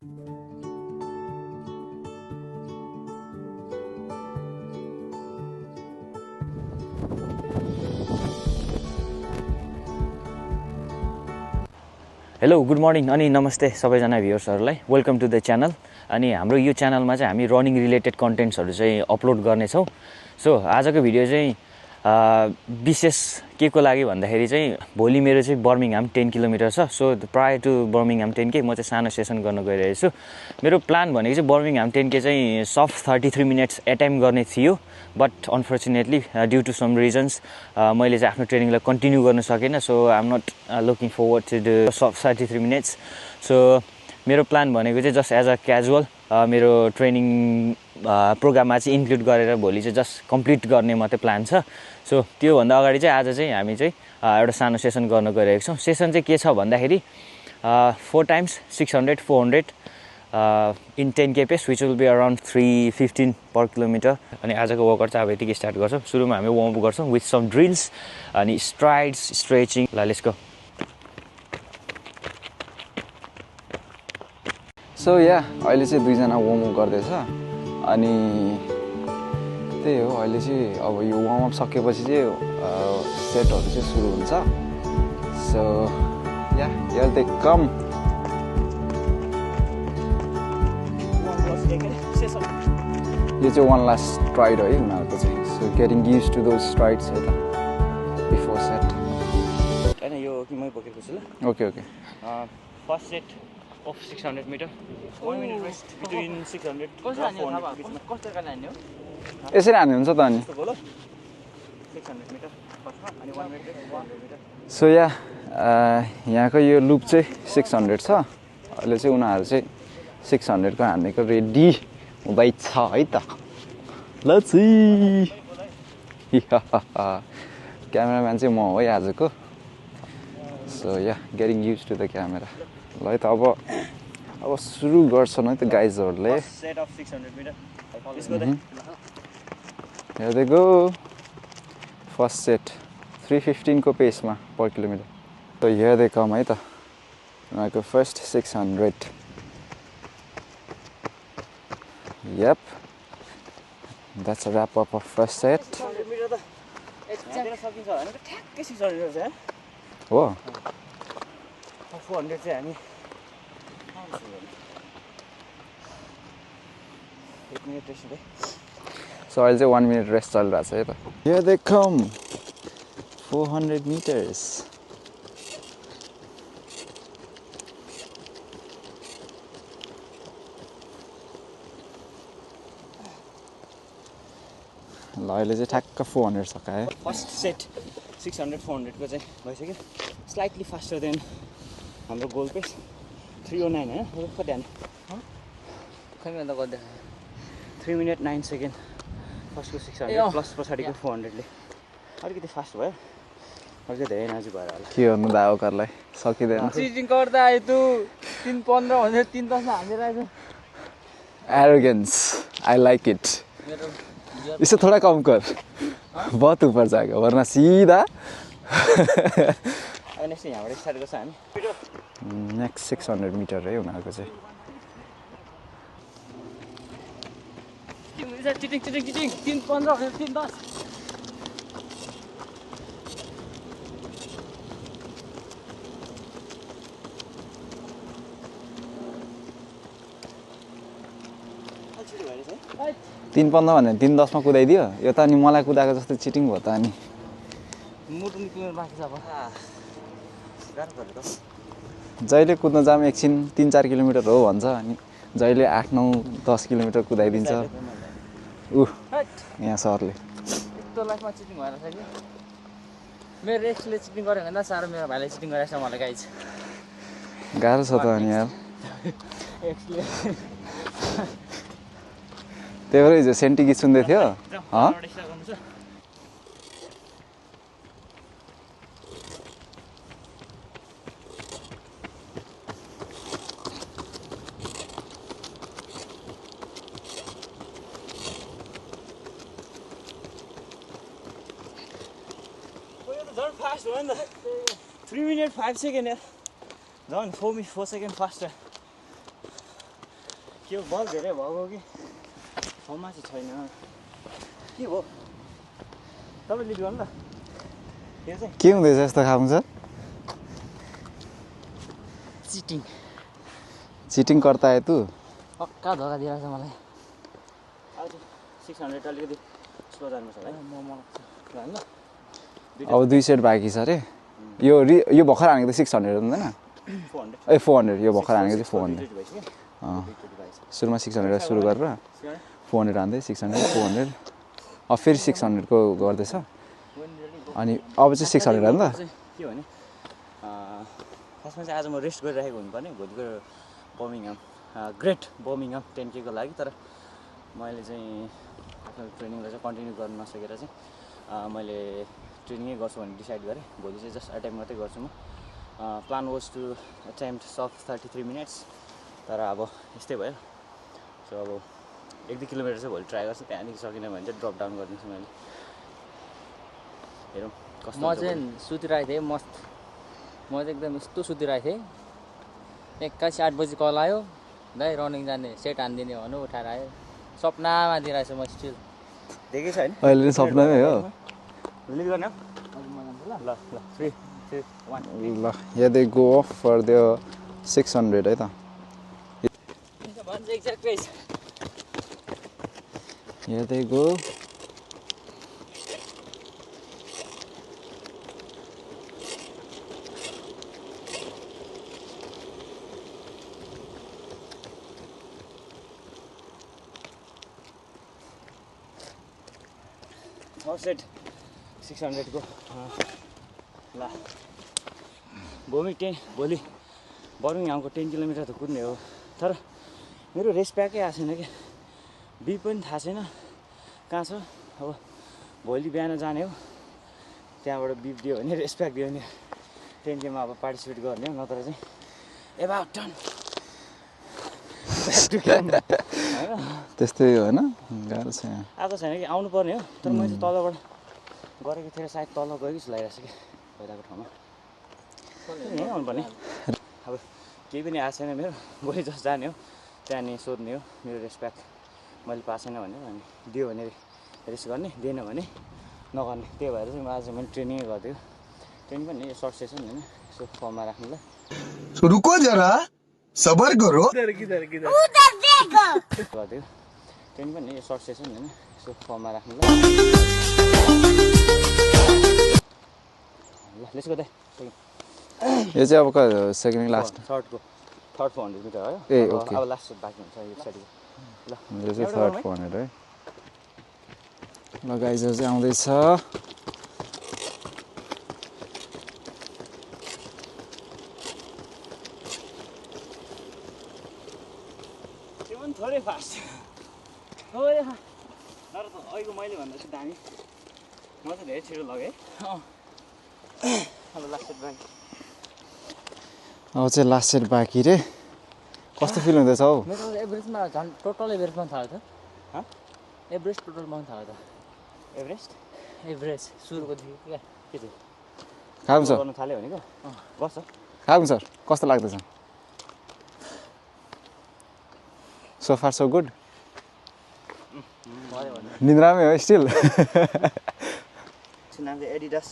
Hello good morning अनि नमस्ते सबैजना भ्युअर्सहरूलाई वेलकम टु द च्यानल। अनि हाम्रो यो च्यानलमा चाहिँ हामी रनिङ रिलेटेड कन्टेन्ट्सहरू चाहिँ अपलोड गर्नेछौँ। सो आजको भिडियो चाहिँ विशेष के को लागि भन्दाखेरि चाहिँ भोलि मेरो चाहिँ बर्मिङहाम 10 किलोमिटर छ। सो प्रायर टु बर्मिङहाम 10K म चाहिँ सानो सेसन गर्न गइरहेको छु। मेरो प्लान भनेको चाहिँ बर्मिङहाम 10K चाहिँ सफ्ट 33 मिनट्स एटेम्प गर्ने थियो, but unfortunately due to some reasons मैले चाहिँ आफ्नो ट्रेनिङलाई कन्टिन्यू गर्न सकेन। So I am not looking forward to the soft 33 minutes. So मेरो प्लान भनेको चाहिँ जस्ट एज अ क्याजुअल मेरो ट्रेनिङ प्रोग्राममा चाहिँ इन्क्लुड गरेर भोलि चाहिँ जस्ट कम्प्लिट गर्ने मात्रै प्लान छ। सो त्योभन्दा अगाडि चाहिँ आज चाहिँ हामी चाहिँ एउटा सानो सेसन गर्न गइरहेको छौँ। सेसन चाहिँ के छ भन्दाखेरि 4 times 600 400 in 10K pace which will be around 315 per kilometre. अनि आजको वर्कआउट चाहिँ अब यतिकै स्टार्ट गर्छौँ। सुरुमा हामी वार्मअप गर्छौँ विथ सम ड्रिल्स अनि strides stretching. Let's go. So yeah अहिले चाहिँ दुईजना वार्मअप गर्दैछ अनि त्यही हो। अहिले चाहिँ अब यो वार्मअप सकेपछि चाहिँ सेटहरू चाहिँ सुरु हुन्छ। So yeah here they come. यो चाहिँ वान लास्ट स्ट्राइड है उनीहरूको चाहिँ। So getting used to those strides है त बिफोर सेट। होइन यो कि मै बोकेको छु ल। Okay okay. First set of 600 meter, 1 minute rest between 600 र 400 बिचमा। कस्तो प्रकारले हान्ने हो? यसरी हान्ने हुन्छ त अनि 600 मिटर फर्स्टमा अनि 1 minute rest 400 मिटर। सो या यहाँको यो लुप चाहिँ 600 छ। अहिले चाहिँ उनीहरू चाहिँ 600 को हान्नेको रेडी हुँदैछ है त। ल क्यामेराम्यान चाहिँ म हो है आजको। So yeah getting used to the camera. ल है त अब सुरु गर्छन् है त गाइजहरूले। Set of 600 metre. Here they go. First set 315 को पेसमा per kilometre. So here they come है त उनीहरूको first 600। Yep, that's a wrap up of first set. 600 metre त यहाँतिर सकिन्छ भने त ठ्याक्कै 600 मिटर छ यार। हो 400 चाहिँ हामी 1 minute रेस्ट है। सो अहिले चाहिँ 1 minute रेस्ट चलिरहेको छ है त। Here they come 400 meters। ल अहिले चाहिँ ठ्याक्क 400 सकायो। फर्स्ट सेट 600 400 को चाहिँ भइसक्यो। स्लाइटली फास्टर देन हाम्रो गोल पेस 309 हैन। कति हाने खै मैले त गर्दै 3 minute 9 सेकेन्ड फर्स्टको 600 प्लस पछाडिको 400 ले अलिकति फास्ट भयो। अलिकति धेरै नाजुक भएर होला। के गर्नु दावकरलाई सकिँदैन। चिटिङ गर्दा आयो तँ 3:15 भनेर 3:10 मा हालेर आयो। Arrogance I like it. इससे थोड़ा कम कर, बहुत ऊपर जाएगा वरना सीधा। अब नेक्स्ट यहाँबाट स्टार्ट गर्छ हामी। नेक्स्ट 600 मिटर है उनीहरूको चाहिँ। चिटिङ 3:15 भनेर 3:10। छिटो भइरहेछ है। 3:15 भनेर 3:10 मा कुदाइदियो। यो त अनि मलाई कुदाएको जस्तो चिटिङ भयो त अनि। मुटु निक्लिनु बाँकी छ अब। गाह्रो पऱ्यो त। जहिले कुद्न जाम एकछिन 3-4 किलोमिटर हो भन्छ अनि जहिले 8-9-10 किलोमिटर कुदाइदिन्छ। यहाँ सरले यस्तो लाइफमा चिटिङ भएर छ कि मेरो एक्सले चिटिङ गर्यो भने साह्रो मेरो भाइले चिटिङ गरेछ मलाई गाइज। गाह्रो छ त अनि यार। एक्सले त्यही भएर हिजो सेन्टी गीत सुन्दै थियो। झन् फास्ट भयो नि त। 3 minute 5 सेकेन्ड यार। झन् 4 सेकेन्ड फास्टर। के बल धेरै भएको कि ठाउँमा चाहिँ छैन के हो तपाईँ लिड गर्नु ल यो चाहिँ के हुँदैछ यस्तो खाएको छ चिटिङ चिटिङ करता है तू पक्का धोका दिइरहेछ मलाई आज 600 अलिकति स्लो जानुपर्छ है मलाई ल अब 2 सेट बाँकी छ अरे यो भर्खर हानेको त 600 हुँदैन 400 ए 400 यो भर्खर हानेको चाहिँ 400 भइसक्यो सुरुमा 600 सुरु गरेर 400 हान्दै 600 400 अब फेरि 600 को गर्दैछ अनि अब चाहिँ 600 हान्दा के भने खासमा चाहिँ आज म रेस्ट गरिरहेको हुनुपर्ने भोलिको बर्मिङहाम ग्रेट बर्मिङहाम 10K को लागि तर मैले चाहिँ आफ्नो ट्रेनिङलाई चाहिँ कन्टिन्यू गर्न नसकेर चाहिँ मैले ट्रेनिङै गर्छु भनेर डिसाइड गरेँ भोलि चाहिँ जस्ट अटेम्प मात्रै गर्छु म plan was to attempt sub 33 minutes तर अब यस्तै भयो सो अब 1-2 किलोमिटर चाहिँ भोलि ट्राई गर्छु त्यहाँदेखि सकिनँ भने चाहिँ ड्रप डाउन गरिदिन्छु मैले हेरौँ कस्तो म चाहिँ सुतिरहेको थिएँ मस्त म चाहिँ एकदम यस्तो सुतिरहेको थिएँ 21:08 बजी कल आयो दाइ रनिङ जाने सेट हानिदिने भन्नु उठाएर आयो सपनामा दिइरहेको छु म स्टिल देखेको छ होइन अहिले सपनामै हो रिलिज गर्ने ल ल 3 2 1 ल here they go off for the 600 है त भन्छ एक्ज्याक्ट पेस here they go सेट 600 को ल भोलि बर्मिङहामको 10 किलोमिटर त कुद्ने हो तर मेरो रेस प्याकै आएको छैन क्या बी पनि थाहा छैन कहाँ छ अब भोलि बिहान जाने हो त्यहाँबाट बिप दियो भने रेस प्याक दियो भने 10K मा अब पार्टिसिपेट गर्ने हो नत्र चाहिँ एबाउट टर्न त्यस्तै होइन गाह्रो छ यहाँ आएको छैन कि आउनु पर्ने हो तर मैले चाहिँ तलबाट गरेको थिएँ सायद तल गएको जस्तो लागिरहेको छ कि पहिलाको ठाउँमा यहीँ आउनुपर्ने अब केही पनि आएको छैन मेरो भोलि जस्ट जाने हो त्यहाँनिर सोध्ने हो मेरो रेस प्याक मैले पाएको छैन भनेर अनि दियो भने रेस गर्ने दिएन भने नगर्ने त्यही भएर चाहिँ आज मैले ट्रेनिङै गरिदियो ट्रेनिङ पनि सर्ट सेसन होइन यसो फर्ममा राख्नुलाई रुको जरा सबर करो गरिदियो ट्रेनिङ पनि सर्ट सेसन होइन यसो फर्ममा राख्नुलाई ल लेट्स गो दाइ यो चाहिँ अब सेकेन्ड लास्ट थर्डको थर्ड 400 मिटर हो ए ओके अब लास्ट बाँकी हुन्छ यो साइडको ल यो चाहिँ थर्ड 400 है ल गाइजहरू चाहिँ आउँदैछ त्यो पनि थोरै फास्ट थोरै तर त अहिलेको मैले भन्दा चाहिँ दामी म चाहिँ धेरै छिटो लगेँ अब लास्ट सेट बाँकी अब चाहिँ लास्ट सेट बाँकी रे कस्तो फिल हुँदैछ हौ मेरो एभरेजमा झन् टोटल एभरेजमा थाल्यो त हँ एभरेज टोटलमा थाल्यो त एभरेस्ट एभरेज सुरुको थियो क्या के थियो खाऊँ सर गर्नु थाल्यो भनेको गर्छ खाऊँ सर कस्तो लाग्दैछ सो फार सो गुड निन्द्रामै हो स्टिल नाम चाहिँ एडिडास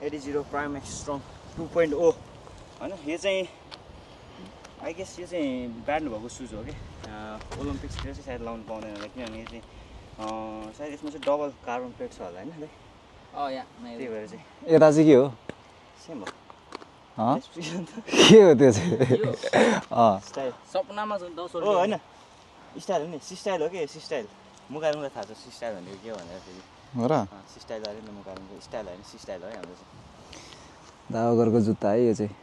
एडी0 प्राइम एक्स स्ट्रङ 2.0 होइन यो चाहिँ आई गेस यो चाहिँ ब्यान्ड भएको सुज हो कि ओलम्पिक्सतिर चाहिँ सायद लाउनु पाउँदैन होला किनभने यो चाहिँ सायद यसमा चाहिँ डबल कार्बन प्लेट छ होला होइन यहाँ त्यही भएर चाहिँ यता चाहिँ के हो सेम हो के हो त्यो चाहिँ स्टाइल सपनामा छ नि त हो होइन स्टाइल हो नि सिस्टाइल हो कि सिस्टाइल मुकारुङलाई थाहा छ सिस्टाइल भनेको के हो भनेर फेरि हो र सिस्टाइल अरे नि मुकारुङको स्टाइल होइन सिस्टाइल हो हाम्रो चाहिँ दावागरको जुत्ता है यो चाहिँ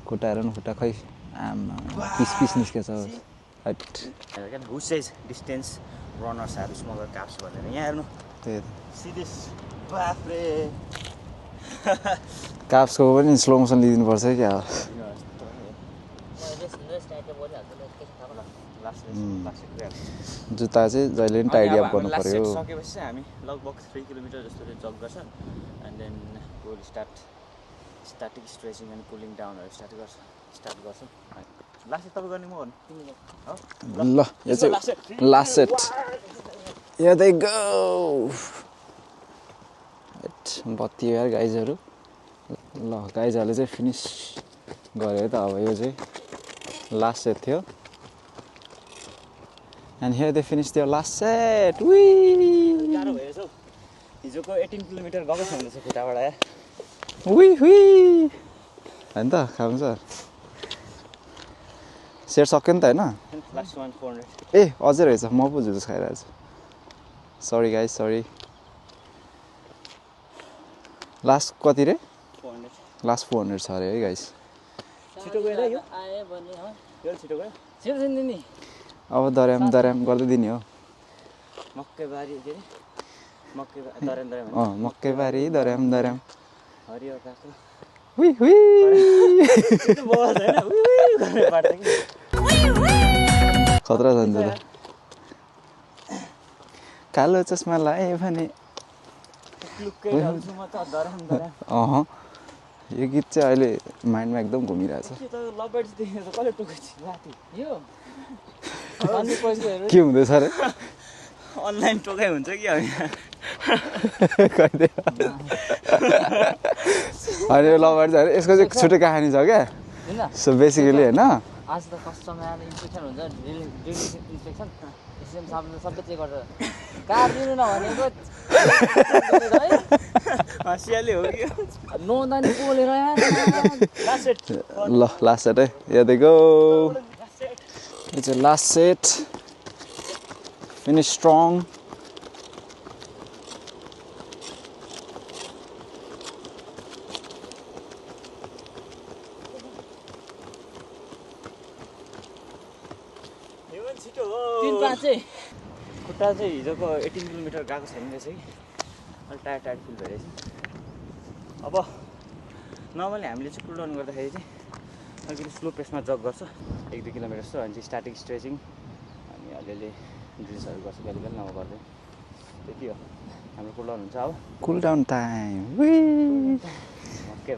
खुट्टाहरू पनि खुट्टा खै आमा पिस पिस निस्केछ हाइट क्या who says distance runners have smaller caps भनेर यहाँ हेर्नु त्यही सिधै बाफ्रे काप्सको पनि स्लो मोसन लिइदिनुपर्छ है क्या जुत्ता चाहिँ जहिले पनि टाइडी अप गर्नु पर्यो सकेपछि चाहिँ हामी लगभग 3 किलोमिटर जस्तो चाहिँ जग गर्छ and then will starting stretching and cooling डाउनहरू स्टार्ट गर्छौँ लास्ट तपाईँ गर्ने म गर्नु ल यो चाहिँ last set Here they go. बत्ती यार गाइजहरू ल गाइजहरूले चाहिँ फिनिस गऱ्यो त अब यो चाहिँ लास्ट सेट थियो एन्ड हियर दे फिनिस थियो लास्ट सेट गाह्रो भएछ हौ हिजोको 18 किलोमिटर गएको छ भने चाहिँ खुट्टाबाट यार हुई होइन त खानु सर सेट सक्यो नि त होइन लास्ट वान 400 ए अझै रहेछ म पो जुस खाइरहेको छु सरी गाइज सरी लास्ट कति रे 400 लास्ट 400 छ अरे है गाइज छिटो गएर यो आयो भने हो यो छिटो गयो छिटो छिन् नि अब दर्याम गर्दै दिने हो मकैबारी के अरे दर्याम मकैबारी दर्याम हरियो काको हुई त्यो बस हैन गर्ने पार्छ कि खतरा छ नि त कालो चस्मा लाए भने लुक्कै डाल्छु म त दर्याम यो गीत चाहिँ अहिले माइन्डमा एकदम घुमिरहेछ के त लबर्ड्स देखेर त कसले टोकेछ राति यो अन्य पैसाहरू के हुँदैछ अरे अनलाइन टोकाइ हुन्छ कि होइन अनि यो लभर चाहिँ यसको चाहिँ छुट्टै कहानी छ क्या होइन सो बेसिकली होइन आज त कस्टमर इन्फेक्सन हुन्छ ड्रिलिङ इन्फेक्सन एसएम साबुनले सबै चेक गर्छ कार दिनु नभनेको हँसियाले हो कि नुहाउँदा नि पोलेर लास्ट सेट ल लास्ट सेट है हेर्दैको यो चाहिँ लास्ट सेट फिनिस स्ट्रङ यो पनि छिटो हो 3-5 चाहिँ खुट्टा चाहिँ हिजोको 18 किलोमिटर गएको छैन रहेछ कि अलिक टायर्ड फिल भइरहेछ अब नर्मली हामीले चाहिँ कुल डाउन गर्दाखेरि चाहिँ अलिकति स्लो पेसमा जग गर्छ 1-2 किलोमिटर जस्तो अनि चाहिँ स्ट्याटिक स्ट्रेचिङ अनि अलिअलि ड्रिल्सहरू गर्छ कहिले कहिले नभए गर्दै त्यति हो हाम्रो कुल डाउन हुन्छ अब कुल डाउन टाइम ओके